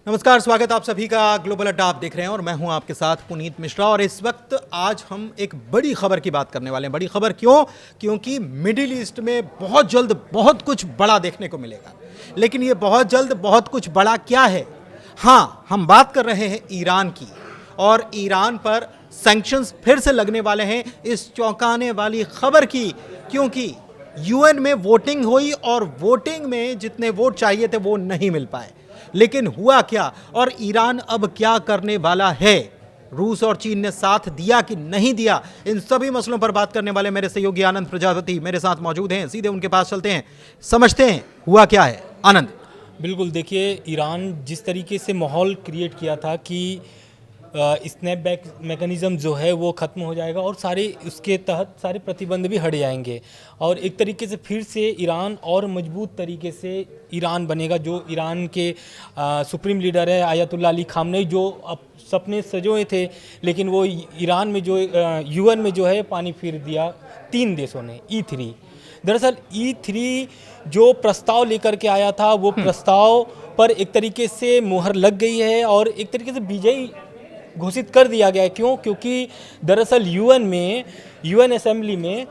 नमस्कार, स्वागत आप सभी का ग्लोबल अड्डा आप देख रहे हैं और मैं हूं आपके साथ पुनीत मिश्रा। और इस वक्त आज हम एक बड़ी खबर की बात करने वाले हैं। बड़ी खबर क्यों? क्योंकि मिडिल ईस्ट में बहुत जल्द बहुत कुछ बड़ा देखने को मिलेगा। लेकिन ये बहुत जल्द बहुत कुछ बड़ा क्या है? हाँ, हम बात कर रहे हैं ईरान की, और ईरान पर सैंक्शंस फिर से लगने वाले हैं इस चौंकाने वाली खबर की, क्योंकि यूएन में वोटिंग हुई और वोटिंग में जितने वोट चाहिए थे वो नहीं मिल पाए। लेकिन हुआ क्या और ईरान अब क्या करने वाला है? रूस और चीन ने साथ दिया कि नहीं दिया? इन सभी मसलों पर बात करने वाले मेरे सहयोगी आनंद प्रजापति मेरे साथ मौजूद हैं। सीधे उनके पास चलते हैं, समझते हैं हुआ क्या है। आनंद। बिल्कुल, देखिए ईरान जिस तरीके से माहौल क्रिएट किया था कि स्नैपबैक मैकेनिज़्म जो है वो ख़त्म हो जाएगा और सारे उसके तहत सारे प्रतिबंध भी हट जाएंगे और एक तरीके से फिर से ईरान और मजबूत तरीके से ईरान बनेगा। जो ईरान के सुप्रीम लीडर है आयतुल्लाह अली खामनेई, जो अब सपने सजोए थे, लेकिन वो ईरान में जो यूएन में जो है पानी फेर दिया 3 देशों ने। E3 दरअसल E3 जो प्रस्ताव लेकर के आया था वो प्रस्ताव पर एक तरीके से मुहर लग गई है और एक तरीके से विजयी घोषित कर दिया गया है। क्यों? क्योंकि दरअसल यूएन असेंबली में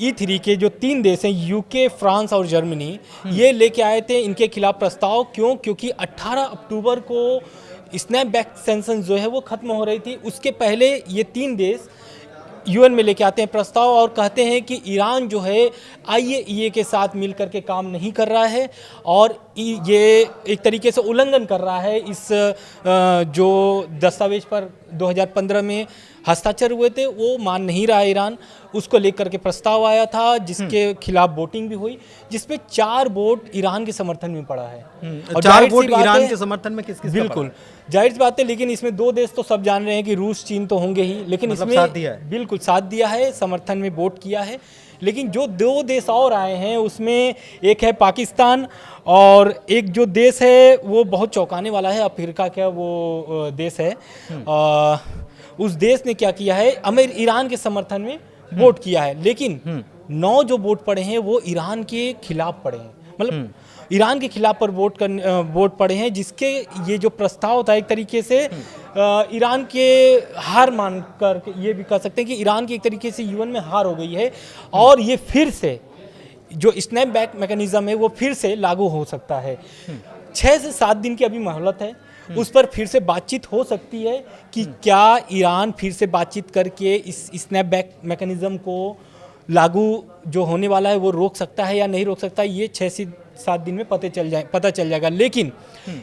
E3 के जो 3 देश हैं, यूके, फ्रांस और जर्मनी, ये लेके आए थे इनके खिलाफ प्रस्ताव। क्यों? क्योंकि 18 अक्टूबर को स्नैपबैक सैंक्शन जो है वो ख़त्म हो रही थी। उसके पहले ये 3 देश यूएन में लेके आते हैं प्रस्ताव और कहते हैं कि ईरान जो है IAEA के साथ मिलकर के काम नहीं कर रहा है और ये एक तरीके से उल्लंघन कर रहा है इस जो दस्तावेज पर 2015 में हस्ताक्षर हुए थे वो मान नहीं रहा है ईरान। उसको लेकर के प्रस्ताव आया था जिसके खिलाफ वोटिंग भी हुई, जिसपे 4 वोट ईरान के समर्थन में पड़ा है। और 4 वोट ईरान के समर्थन में किस बिल्कुल जाहिर सी बात है। लेकिन इसमें 2 देश तो सब जान रहे हैं कि रूस चीन तो होंगे ही, लेकिन मतलब इसमें साथ दिया है। बिल्कुल साथ दिया है, समर्थन में वोट किया है। लेकिन जो 2 देश और आए हैं उसमें एक है पाकिस्तान और एक जो देश है वो बहुत चौंकाने वाला है, अफ्रीका का वो देश है। उस देश ने क्या किया है, ईरान के समर्थन में वोट किया है। लेकिन 9 जो वोट पड़े हैं वो ईरान के खिलाफ पड़े हैं, मतलब ईरान के खिलाफ पर वोट पड़े हैं, जिसके ये जो प्रस्ताव था एक तरीके से ईरान के हार मानकर ये भी कह सकते हैं कि ईरान की एक तरीके से यूएन में हार हो गई है और ये फिर से जो स्नैपबैक मैकेनिज्म है वो फिर से लागू हो सकता है। 6 से 7 दिन की अभी मोहलत है, उस पर फिर से बातचीत हो सकती है कि क्या ईरान फिर से बातचीत करके इस स्नैपबैक मैकेनिज्म को लागू जो होने वाला है वो रोक सकता है या नहीं रोक सकता है। ये 6 से 7 दिन में पता चल जाएगा। लेकिन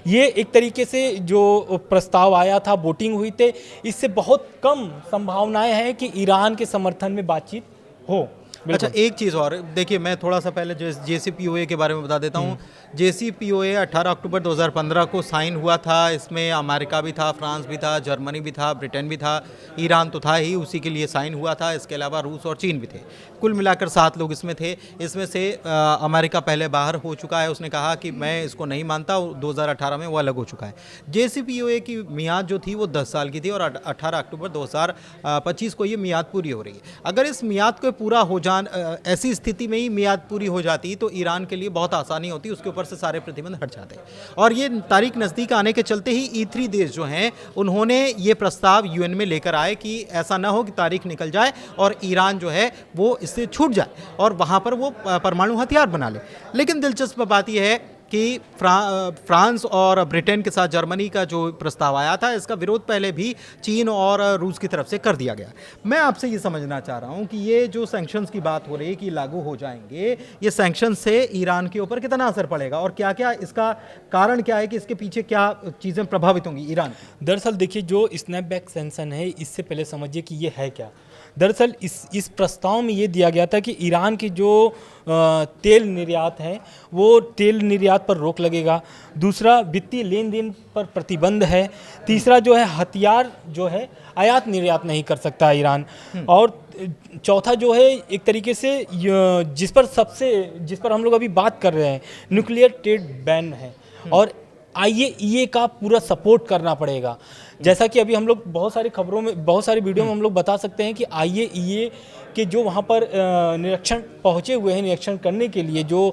ये एक तरीके से जो प्रस्ताव आया था, वोटिंग हुई थे, इससे बहुत कम संभावनाएं हैं कि ईरान के समर्थन में बातचीत हो। अच्छा, एक चीज़ और देखिए, मैं थोड़ा सा पहले JCPOA के बारे में बता देता हूँ। JCPOA 18 अक्टूबर 2015 को साइन हुआ था। इसमें अमेरिका भी था, फ्रांस भी था, जर्मनी भी था, ब्रिटेन भी था, ईरान तो था ही, उसी के लिए साइन हुआ था। इसके अलावा रूस और चीन भी थे। कुल मिलाकर 7 लोग इसमें थे। इसमें से अमेरिका पहले बाहर हो चुका है, उसने कहा कि मैं इसको नहीं मानता, 2018 में वो अलग हो चुका है। JCPOA की मियाद जो थी वो 10 साल की थी और 18 अक्टूबर 2025 को ये मियाद पूरी हो रही है। अगर इस मियाद को पूरा हो ऐसी स्थिति में ही मियाद पूरी हो जाती तो ईरान के लिए बहुत आसानी होती, उसके ऊपर से सारे प्रतिबंध हट जाते। और ये तारीख नज़दीक आने के चलते ही E3 देश जो हैं उन्होंने ये प्रस्ताव यूएन में लेकर आए कि ऐसा ना हो कि तारीख निकल जाए और ईरान जो है वो इससे छूट जाए और वहाँ पर वो परमाणु हथियार बना ले। लेकिन दिलचस्प बात यह है कि फ्रांस और ब्रिटेन के साथ जर्मनी का जो प्रस्ताव आया था, इसका विरोध पहले भी चीन और रूस की तरफ से कर दिया गया। मैं आपसे ये समझना चाह रहा हूँ कि ये जो सैंक्शंस की बात हो रही है कि लागू हो जाएंगे, ये सैंक्शंस से ईरान के ऊपर कितना असर पड़ेगा और क्या क्या इसका कारण क्या है कि इसके पीछे क्या चीज़ें प्रभावित होंगी ईरान? दरअसल देखिए, जो स्नैपबैक सैंक्शन है इससे पहले समझिए कि ये है क्या। दरअसल इस प्रस्ताव में ये दिया गया था कि ईरान की जो तेल निर्यात है वो तेल निर्यात पर रोक लगेगा। दूसरा, वित्तीय लेन देन पर प्रतिबंध है। तीसरा जो है, हथियार जो है आयात निर्यात नहीं कर सकता ईरान। और चौथा जो है, एक तरीके से जिस पर हम लोग अभी बात कर रहे हैं, न्यूक्लियर ट्रेड बैन है और IAEA का पूरा सपोर्ट करना पड़ेगा। जैसा कि अभी हम लोग बहुत सारी खबरों में, बहुत सारी वीडियो में हम लोग बता सकते हैं कि IAEA के जो वहाँ पर निरीक्षण पहुँचे हुए हैं, निरीक्षण करने के लिए जो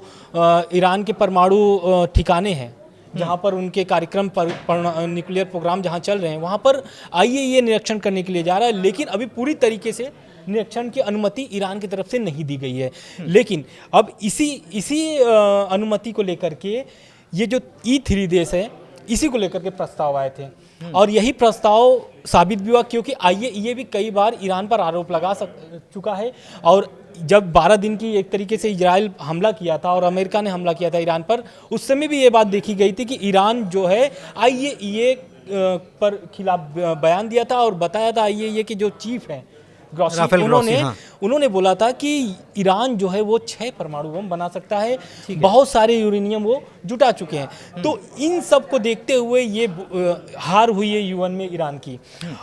ईरान के परमाणु ठिकाने हैं, जहाँ पर उनके कार्यक्रम पर न्यूक्लियर प्रोग्राम जहाँ चल रहे हैं वहाँ पर IAEA निरीक्षण करने के लिए जा रहा है, लेकिन अभी पूरी तरीके से निरीक्षण की अनुमति ईरान की तरफ से नहीं दी गई है। लेकिन अब इसी अनुमति को लेकर के ये जो E3 देश है इसी को लेकर के प्रस्ताव आए थे और यही प्रस्ताव साबित भी हुआ, क्योंकि IAEA भी कई बार ईरान पर आरोप लगा चुका है। और जब 12 दिन की एक तरीके से इजराइल हमला किया था और अमेरिका ने हमला किया था ईरान पर, उस समय भी ये बात देखी गई थी कि ईरान जो है IAEA पर खिलाफ बयान दिया था और बताया था IAEA के जो चीफ हैं ग्रॉसी, उन्होंने बोला था कि ईरान जो है वो 6 परमाणु बम बना सकता है, बहुत सारे यूरेनियम वो जुटा चुके हैं। तो इन सब को देखते हुए ये हार हुई है UN में ईरान की।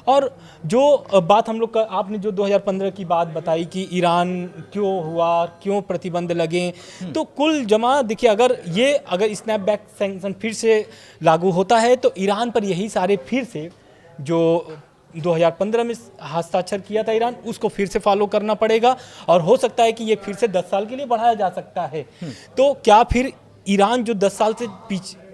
और जो बात हम लोग का, आपने जो 2015 की बात बताई कि ईरान क्यों हुआ, क्यों प्रतिबंध लगे, तो कुल जमा देखिए, अगर स्नैपबैक सैंक्शन फिर से लागू होता है तो ईरान पर यही सारे फिर से जो 2015 में हस्ताक्षर किया था ईरान, उसको फिर से फॉलो करना पड़ेगा और हो सकता है कि ये फिर से 10 साल के लिए बढ़ाया जा सकता है। तो क्या फिर ईरान जो 10 साल से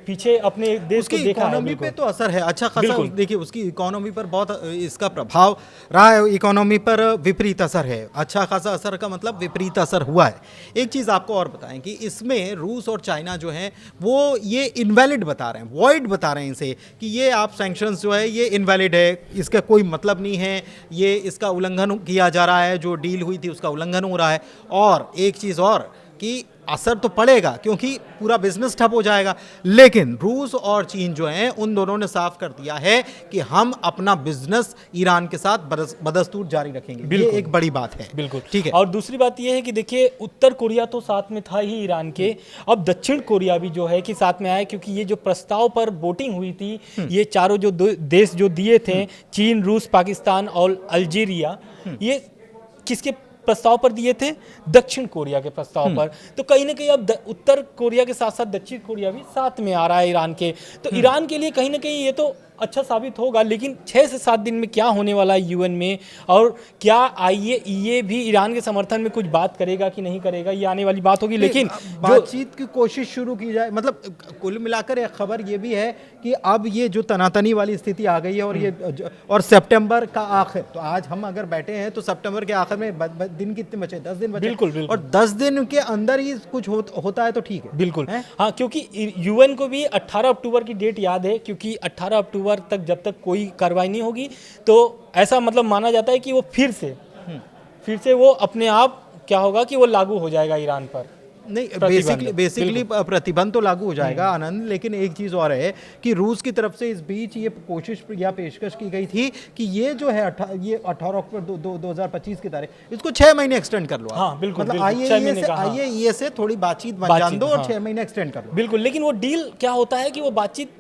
पीछे अपने देश को देखा है, इकोनॉमी पे तो असर है अच्छा खासा। देखिए उसकी इकोनॉमी पर बहुत इसका प्रभाव रहा है, इकोनॉमी पर विपरीत असर है, अच्छा खासा असर का मतलब विपरीत असर हुआ है। एक चीज़ आपको और बताएं कि इसमें रूस और चाइना जो हैं वो ये इनवैलिड बता रहे हैं, वॉइड बता रहे हैं इसे कि ये आप सैंक्शंस जो है ये इनवैलिड है, इसका कोई मतलब नहीं है, ये इसका उल्लंघन किया जा रहा है, जो डील हुई थी उसका उल्लंघन हो रहा है। और एक चीज़ और कि असर तो पड़ेगा क्योंकि पूरा बिजनेस ठप हो जाएगा, लेकिन रूस और चीन जो हैं उन दोनों ने साफ कर दिया है कि हम अपना बिजनेस ईरान के साथ बदस्तूर जारी रखेंगे। ये एक बड़ी बात है। बिल्कुल ठीक है। और दूसरी बात ये है कि देखिए उत्तर कोरिया तो साथ में था ही ईरान के, अब दक्षिण कोरिया भी जो है कि साथ में आया, क्योंकि ये जो प्रस्ताव पर वोटिंग हुई थी, ये चारों जो देश जो दिए थे, चीन, रूस, पाकिस्तान और अल्जीरिया, ये किसके प्रस्ताव पर दिए थे? दक्षिण कोरिया के प्रस्ताव पर। तो कहीं ना कहीं अब उत्तर कोरिया के साथ साथ दक्षिण कोरिया भी साथ में आ रहा है ईरान के, तो ईरान के लिए कहीं ना कहीं ये तो अच्छा साबित होगा। लेकिन 6 से 7 दिन में क्या होने वाला है UN में, और क्या IAEA भी ईरान के समर्थन में कुछ बात करेगा कि नहीं करेगा, ये आने वाली बात होगी। लेकिन बातचीत की कोशिश शुरू की जाए, मतलब कुल मिलाकर एक खबर ये भी है कि अब ये जो तनातनी वाली स्थिति आ गई है और ये और सितंबर का आखिर, तो आज हम अगर बैठे हैं तो सितंबर के आखिर में दिन कितने बचे? 10 दिन बचे। बिल्कुल। और 10 दिन के अंदर ही कुछ होता है तो ठीक है। बिल्कुल हाँ, क्योंकि UN को भी 18 अक्टूबर की डेट याद है, क्योंकि 18 अक्टूबर तक जब तक कोई कार्रवाई नहीं होगी तो ऐसा मतलब माना जाता है कि वो फिर से वो अपने आप क्या होगा कि वो लागू हो जाएगा ईरान पर। नहीं, बेसिकली प्रतिबंध तो लागू हो जाएगा आनंद, लेकिन एक चीज़ और है कि रूस की तरफ से इस बीच ये कोशिश या पेशकश की गई थी कि ये जो है ये 18 अक्टूबर 2025 की तारीख, इसको 6 महीने एक्सटेंड कर लो। हाँ बिल्कुल, मतलब IAEA से थोड़ी बातचीत बन जान दो और 6 महीने एक्सटेंड कर लो। बिल्कुल, लेकिन वो डील क्या होता है कि वो बातचीत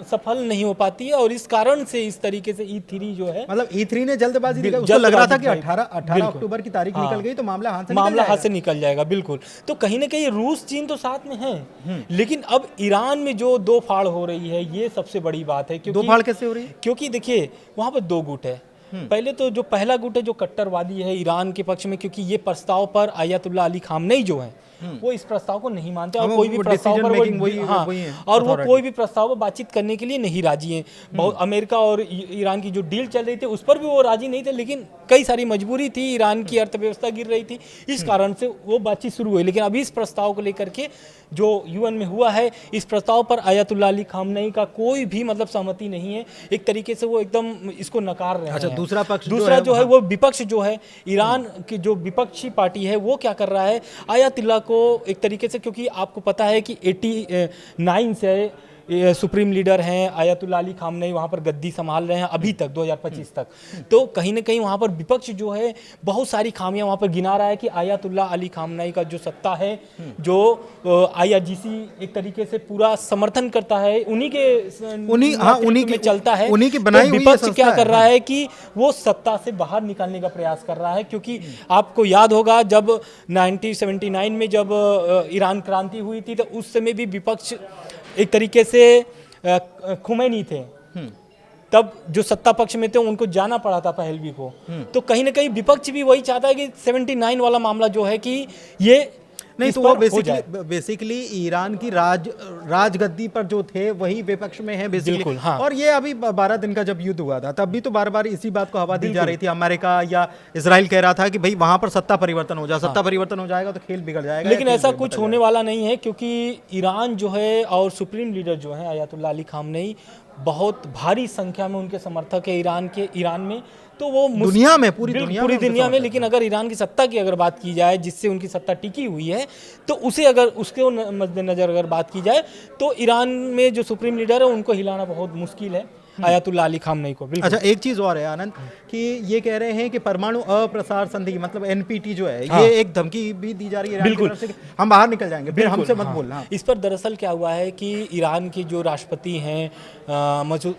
सफल नहीं हो पाती है और इस कारण से इस तरीके से E3 जो है, मतलब E3 ने जल्दबाजी दिखाई, उसको लग रहा था कि 18 अक्टूबर की तारीख निकल गई तो मामला हाथ से निकल जाएगा। बिल्कुल, तो कहीं ना कहीं रूस चीन तो साथ में है, लेकिन अब ईरान में जो दो फाड़ हो रही है ये सबसे बड़ी बात है। दो फाड़ कैसे हो रही है? क्योंकि देखिए वहाँ पर 2 गुट है। पहले तो जो पहला गुट है जो कट्टरवादी है ईरान के पक्ष में, क्योंकि ये प्रस्ताव पर आयतुल्लाह अली खामनेई जो है वो इस प्रस्ताव को नहीं मानते और कोई भी प्रस्ताव पर वो कोई भी प्रस्ताव पर बातचीत करने के लिए नहीं राजी हैं। बहुत अमेरिका और ईरान की जो डील चल रही थी उस पर भी वो राजी नहीं थे, लेकिन कई सारी मजबूरी थी, ईरान की अर्थव्यवस्था गिर रही थी, इस कारण से वो बातचीत शुरू हुई। लेकिन अभी इस प्रस्ताव को लेकर के जो UN में हुआ है, इस प्रस्ताव पर आयतुल्लाह अली खामनेई का कोई भी मतलब सहमति नहीं है, एक तरीके से वो एकदम इसको नकार रहे हैं। अच्छा, दूसरा जो है वो विपक्ष जो है, ईरान की जो विपक्षी पार्टी है वो क्या कर रहा है, आयतुल्लाह को एक तरीके से, क्योंकि आपको पता है कि 89 से सुप्रीम लीडर हैं आयतुल्लाह अली खामनेई, वहाँ पर गद्दी संभाल रहे हैं अभी तक 2025 तक। तो कहीं ना कहीं वहाँ पर विपक्ष जो है बहुत सारी खामियां वहाँ पर गिना रहा है कि आयतुल्लाह अली खामनेई का जो सत्ता है, जो IRGC एक तरीके से पूरा समर्थन करता है, उन्हीं के चलता है, उन्हीं की बनाई हुई विपक्ष क्या कर रहा है कि वो सत्ता से बाहर निकालने का प्रयास कर रहा है। क्योंकि आपको याद होगा जब 1979 में जब ईरान क्रांति हुई थी तो उस समय भी विपक्ष एक तरीके से खुमैनी थे, तब जो सत्ता पक्ष में थे उनको जाना पड़ा था पहलवी को। तो कहीं ना कहीं विपक्ष भी वही चाहता है कि 79 वाला मामला जो है कि ये नहीं इस तो वो पर हो जाए। बेसिकली ईरान की राजगद्दी पर जो थे वही विपक्ष में है बेसिकली। बिल्कुल, हाँ। और ये अभी 12 दिन का जब युद्ध हुआ था तब भी तो बार बार इसी बात को हवा दी जा रही थी। अमेरिका या इजराइल कह रहा था कि भाई वहां पर सत्ता परिवर्तन हो जाए, सत्ता परिवर्तन हो जाएगा तो खेल बिगड़ जाएगा। लेकिन या ऐसा खेल कुछ बदल होने जाएगा। वाला नहीं है, क्योंकि ईरान जो है और सुप्रीम लीडर जो है अयातुल्लाह अली खामनेई, बहुत भारी संख्या में उनके समर्थक है ईरान में। तो वो दुनिया में, पूरी बिल्कुल, दुनिया पूरी में उनके दुनिया में। समर्थक लेकिन अगर ईरान की सत्ता की अगर बात की जाए, जिससे उनकी सत्ता टिकी हुई है, तो उसे अगर उसके मद्देनजर अगर बात की जाए तो ईरान में जो सुप्रीम लीडर है उनको हिलाना बहुत मुश्किल है, अयातुल्लाह अली खामनेई को। बिल्कुल। अच्छा, एक चीज और है आनंद कि ये कह रहे हैं कि परमाणु अप्रसार संधि मतलब एनपीटी जो है हाँ। ये एक धमकी भी दी जा रही है ईरान की बिल्कुल। तरफ से कि हम बाहर निकल जाएंगे, फिर हमसे मत हाँ। बोलना। इस पर दरअसल क्या हुआ है कि ईरान के जो राष्ट्रपति हैं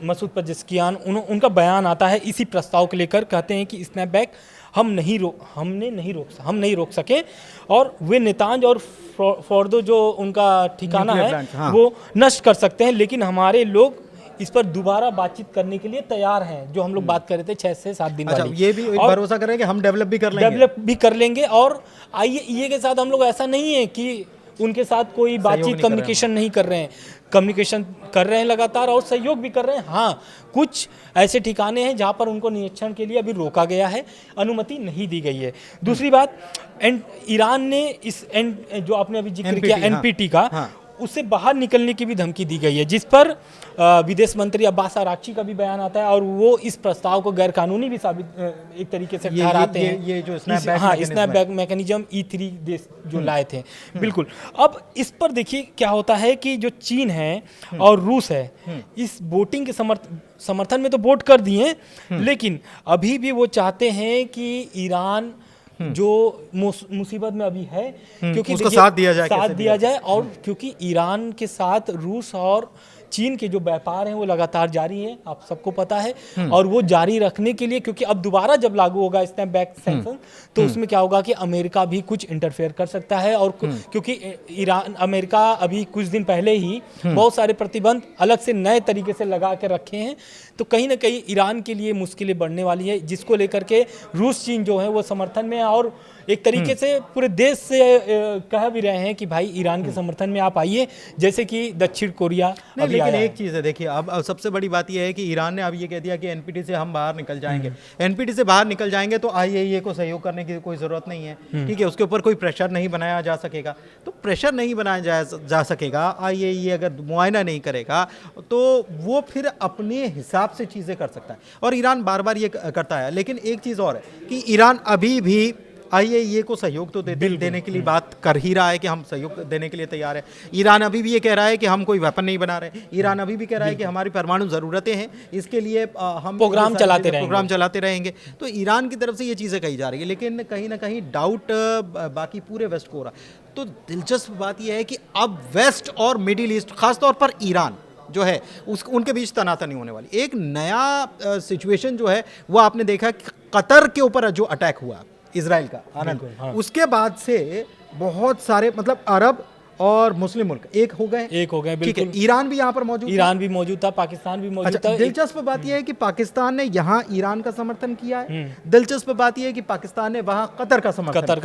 मसूद पेजेश्कियान, उनका बयान आता है इसी प्रस्ताव को लेकर। कहते हैं कि स्नैपबैक हम नहीं रोक सके, और वे नेतांज और फोर्दो जो उनका ठिकाना न्यूक्लियर है प्लांट्स, हाँ। वो नष्ट कर सकते हैं, लेकिन हमारे लोग इस पर दोबारा बातचीत करने के लिए तैयार हैं, जो हम लोग बात कर रहे थे 6 से 7 दिन अच्छा, वाली। ये भी एक और भरोसा करें कि हम डेवलप भी कर लेंगे। डेवलप भी कर लेंगे। और आईएईए के साथ हम लोग ऐसा नहीं है कि उनके साथ कोई बातचीत कम्युनिकेशन नहीं कर रहे हैं, कम्युनिकेशन कर रहे हैं लगातार और सहयोग भी कर रहे हैं। हाँ, कुछ ऐसे ठिकाने हैं जहाँ पर उनको निरीक्षण के लिए अभी रोका गया है, अनुमति नहीं दी गई है। दूसरी बात, ईरान ने इस जो आपने अभी जिक्र किया एनपीटी का, हाँ। उससे बाहर निकलने की भी धमकी दी गई है, जिस पर विदेश मंत्री अब्बास अराक्ची का भी बयान आता है, और वो इस प्रस्ताव को गैरकानूनी भी साबित एक तरीके से ठहराते हैं। ये जो स्नैपबैक हाँ, स्नैपबैक मैकेनिज्म E3 देश जो लाए थे। बिल्कुल। अब इस पर देखिए क्या होता है कि जो चीन है और रूस है, इस वोटिंग के समर्थन में तो वोट कर दिए, लेकिन अभी भी वो चाहते हैं कि ईरान जो मुसीबत में अभी है, क्योंकि उसको साथ दिया जाए, और क्योंकि ईरान के साथ रूस और चीन के जो व्यापार हैं वो लगातार जारी है, आप सबको पता है। और वो जारी रखने के लिए, क्योंकि अब दोबारा जब लागू होगा स्नैपबैक सैंक्शन, तो उसमें क्या होगा कि अमेरिका भी कुछ इंटरफेयर कर सकता है। और क्योंकि अमेरिका अभी कुछ दिन पहले ही बहुत सारे प्रतिबंध अलग से नए तरीके से लगा के रखे हैं, तो कहीं ना कहीं ईरान के लिए मुश्किलें बढ़ने वाली है, जिसको लेकर के रूस चीन जो है वो समर्थन में है, और एक तरीके से पूरे देश से कह भी रहे हैं कि भाई ईरान के समर्थन में आप आइए, जैसे कि दक्षिण कोरिया अभी लेकिन आया एक चीज़ है, देखिए अब सबसे बड़ी बात यह है कि ईरान ने अब ये कह दिया कि एनपीटी से हम बाहर निकल जाएंगे। एनपीटी से बाहर निकल जाएंगे तो आईएईए को सहयोग करने की कोई ज़रूरत नहीं है, ठीक है, उसके ऊपर कोई प्रेशर नहीं बनाया जा सकेगा। तो प्रेशर नहीं बनाया जा सकेगा, आईएईए अगर मुआयना नहीं करेगा तो वो फिर अपने हिसाब से चीज़ें कर सकता है, और ईरान बार बार ये करता है। लेकिन एक चीज़ और है कि ईरान अभी भी आईएईए को सहयोग तो देने के लिए बात कर ही रहा है कि हम सहयोग देने के लिए तैयार है। ईरान अभी भी ये कह रहा है कि हम कोई वेपन नहीं बना रहे। ईरान अभी भी कह रहा है कि हमारी परमाणु ज़रूरतें हैं, इसके लिए हम प्रोग्राम चलाते रहेंगे। तो ईरान की तरफ से ये चीज़ें कही जा रही है, लेकिन कहीं ना कहीं डाउट बाकी पूरे वेस्ट को हो रहा है। तो दिलचस्प बात यह है कि अब वेस्ट और मिडिल ईस्ट, खासतौर पर ईरान जो है उनके बीच तनातनी होने वाली। एक नया सिचुएशन जो है वो आपने देखा कि कतर के ऊपर जो अटैक हुआ इजराइल का, आनंद, हाँ। उसके बाद से बहुत सारे मतलब अरब और मुस्लिम मुल्क एक हो गए। बिल्कुल। ईरान भी यहाँ पर मौजूद था, पाकिस्तान भी मौजूद था। दिलचस्प बात यह है कि पाकिस्तान ने यहाँ ईरान का समर्थन किया है। दिलचस्प बात यह है कि पाकिस्तान ने वहाँ कतर का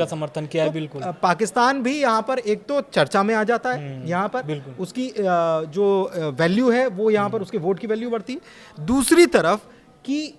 समर्थन किया है। बिल्कुल। पाकिस्तान भी यहाँ पर एक तो चर्चा में आ जाता है, यहाँ पर उसकी जो वैल्यू है वो यहाँ पर उसके वोट की वैल्यू बढ़ती है। दूसरी तरफ कि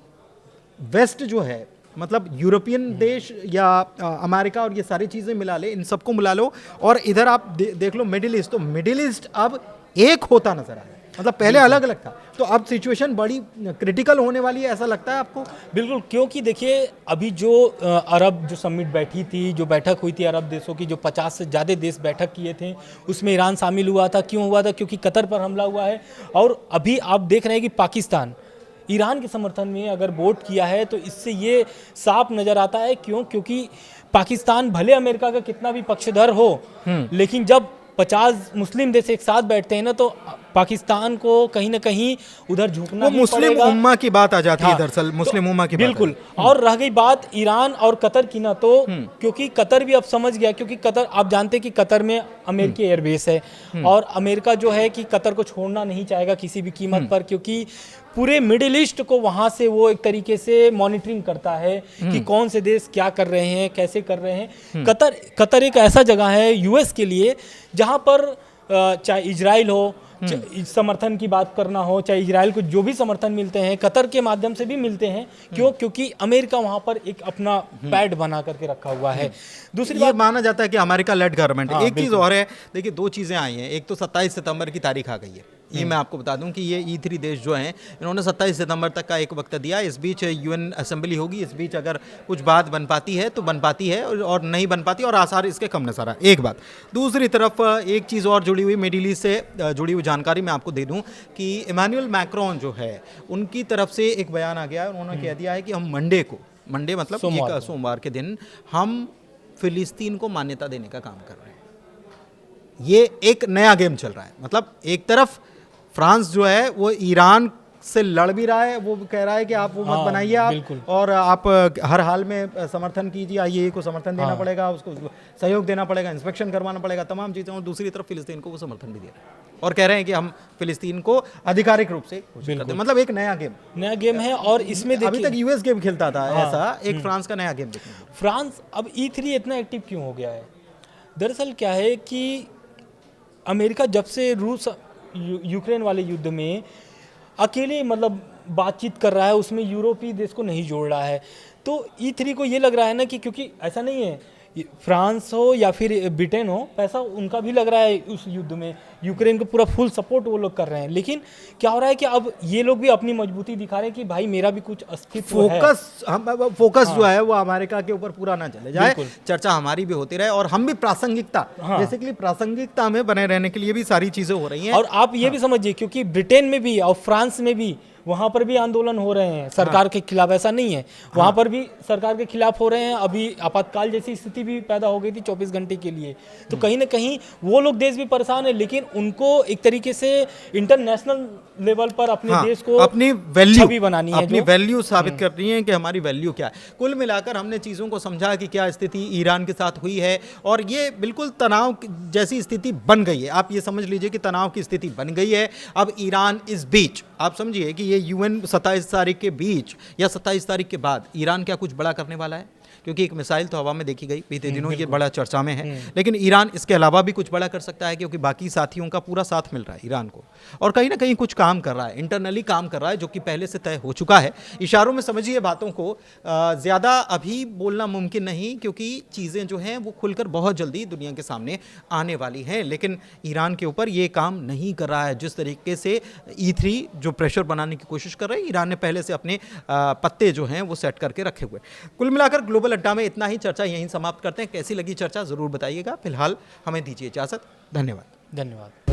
वेस्ट जो है, मतलब यूरोपियन देश या अमेरिका और ये सारी चीज़ें मिला ले, इन सबको मिला लो, और इधर आप देख लो मिडिल ईस्ट, तो मिडिल ईस्ट अब एक होता नजर आ रहा है। मतलब पहले अलग अलग था, तो अब सिचुएशन बड़ी क्रिटिकल होने वाली है, ऐसा लगता है आपको? बिल्कुल, क्योंकि देखिए अभी जो अरब जो समिट बैठी थी, जो बैठक हुई थी अरब देशों की, जो 50 से ज़्यादा देश बैठक किए थे, उसमें ईरान शामिल हुआ था। क्यों हुआ था? क्योंकि कतर पर हमला हुआ है। और अभी आप देख रहे हैं कि पाकिस्तान ईरान के समर्थन में अगर वोट किया है, तो इससे ये साफ नज़र आता है। क्योंकि पाकिस्तान भले अमेरिका का कितना भी पक्षधर हो, लेकिन जब 50 मुस्लिम देश एक साथ बैठते हैं ना, तो पाकिस्तान को कहीं ना कहीं उधर झुकना ही मुस्लिम पड़ेगा। उम्मा की बात आ जाती है। हाँ, दरअसल मुस्लिम उम्मा की बिल्कुल। बात और रह गई बात ईरान और कतर की ना, तो क्योंकि कतर भी अब समझ गया, क्योंकि कतर आप जानते हैं कि कतर में अमेरिकी एयरबेस है, और अमेरिका जो है कि कतर को छोड़ना नहीं चाहेगा किसी भी कीमत पर, क्योंकि पूरे मिडिल ईस्ट को वहाँ से वो एक तरीके से मॉनिटरिंग करता है कि कौन से देश क्या कर रहे हैं, कैसे कर रहे हैं। कतर एक ऐसा जगह है यूएस के लिए जहाँ पर चाहे इजराइल हो, समर्थन की बात करना हो, चाहे इजराइल को जो भी समर्थन मिलते हैं कतर के माध्यम से भी मिलते हैं। क्यों? क्योंकि अमेरिका वहां पर एक अपना पैड बना करके रखा हुआ है। दूसरी ये बात, माना जाता है कि अमेरिका लेड गवर्नमेंट। हाँ, एक चीज़ बिल्कुल। और है, देखिए दो चीज़ें आई हैं। एक तो 27 सितंबर की तारीख आ गई है। ये मैं आपको बता दूं कि ये E3 देश जो हैं इन्होंने 27 सितंबर तक का एक वक्त दिया। इस बीच यूएन असेंबली होगी, इस बीच अगर कुछ बात बन पाती है तो बन पाती है और नहीं बन पाती, और आसार इसके कम नजर आए। एक बात। दूसरी तरफ एक चीज़ और जुड़ी हुई मिडिल ईस्ट से जुड़ी हुई जानकारी मैं आपको दे दूं कि इमानुएल मैक्रोन जो है उनकी तरफ से एक बयान आ गया है। उन्होंने कह दिया है कि हम मंडे मतलब सोमवार के दिन हम फिलिस्तीन को मान्यता देने का काम कर रहे हैं। ये एक नया गेम चल रहा है। मतलब एक तरफ फ्रांस जो है वो ईरान से लड़ भी रहा है, वो कह रहा है कि आप वो मत बनाइए आप, बिल्कुल। और आप हर हाल में समर्थन कीजिए, आईएए को समर्थन देना पड़ेगा, उसको सहयोग देना पड़ेगा, इंस्पेक्शन करवाना पड़ेगा, तमाम चीज़ें। और दूसरी तरफ फिलिस्तीन को वो समर्थन भी दे रहे हैं और कह रहे हैं कि हम फिलिस्तीन को आधिकारिक रूप से घोषित करते हैं। मतलब एक नया गेम है। और इसमें अभी देखिए तक यूएस गेम खेलता था, ऐसा एक फ्रांस का नया गेम देखने को। फ्रांस अब E3 इतना एक्टिव क्यों हो गया है? दरअसल क्या है कि अमेरिका जब से रूस यूक्रेन वाले युद्ध में अकेले मतलब बातचीत कर रहा है, उसमें यूरोपीय देश को नहीं जोड़ रहा है। तो E3 को ये लग रहा है ना कि क्योंकि ऐसा नहीं है फ्रांस हो या फिर ब्रिटेन हो, पैसा उनका भी लग रहा है उस युद्ध में, यूक्रेन को पूरा फुल सपोर्ट वो लोग कर रहे हैं। लेकिन क्या हो रहा है कि अब ये लोग भी अपनी मजबूती दिखा रहे हैं कि भाई मेरा भी कुछ अस्तित्व है। फोकस जो है वो अमेरिका के ऊपर पूरा ना चले जाए, चर्चा हमारी भी होती रहे और हम भी बेसिकली प्रासंगिकता में बने रहने के लिए भी सारी चीजें हो रही हैं। और आप ये भी समझिए क्योंकि ब्रिटेन में भी और फ्रांस में भी वहाँ पर भी आंदोलन हो रहे हैं सरकार के खिलाफ, ऐसा नहीं है, वहाँ पर भी सरकार के खिलाफ हो रहे हैं। अभी आपातकाल जैसी स्थिति भी पैदा हो गई थी 24 घंटे के लिए। तो कहीं ना कहीं वो लोग देश भी परेशान है, लेकिन उनको एक तरीके से इंटरनेशनल लेवल पर अपने देश को अपनी वैल्यू बनानी है, अपनी वैल्यू साबित कर रही है कि हमारी वैल्यू क्या है। कुल मिलाकर हमने चीज़ों को समझा कि क्या स्थिति ईरान के साथ हुई है और ये बिल्कुल तनाव जैसी स्थिति बन गई है। आप ये समझ लीजिए कि तनाव की स्थिति बन गई है। अब ईरान इस बीच, आप समझिए कि ये यूएन 27 तारीख के बीच या 27 तारीख के बाद ईरान क्या कुछ बड़ा करने वाला है? क्योंकि एक मिसाइल तो हवा में देखी गई बीते दिनों, ये बड़ा चर्चा में है। लेकिन ईरान इसके अलावा भी कुछ बड़ा कर सकता है क्योंकि बाकी साथियों का पूरा साथ मिल रहा है ईरान को, और कहीं ना कहीं कुछ काम कर रहा है, इंटरनली काम कर रहा है, जो कि पहले से तय हो चुका है। इशारों में समझिए बातों को, ज़्यादा अभी बोलना मुमकिन नहीं क्योंकि चीज़ें जो हैं वो खुलकर बहुत जल्दी दुनिया के सामने आने वाली हैं। लेकिन ईरान के ऊपर ये काम नहीं कर रहा है जिस तरीके से E3 जो प्रेशर बनाने की कोशिश कर रहे हैं। ईरान ने पहले से अपने पत्ते जो हैं वो सेट करके रखे हुए। कुल मिलाकर ग्लोबल अड्डा में इतना ही। चर्चा यहीं समाप्त करते हैं। कैसी लगी चर्चा ज़रूर बताइएगा। फिलहाल हमें दीजिए इजाज़त। धन्यवाद।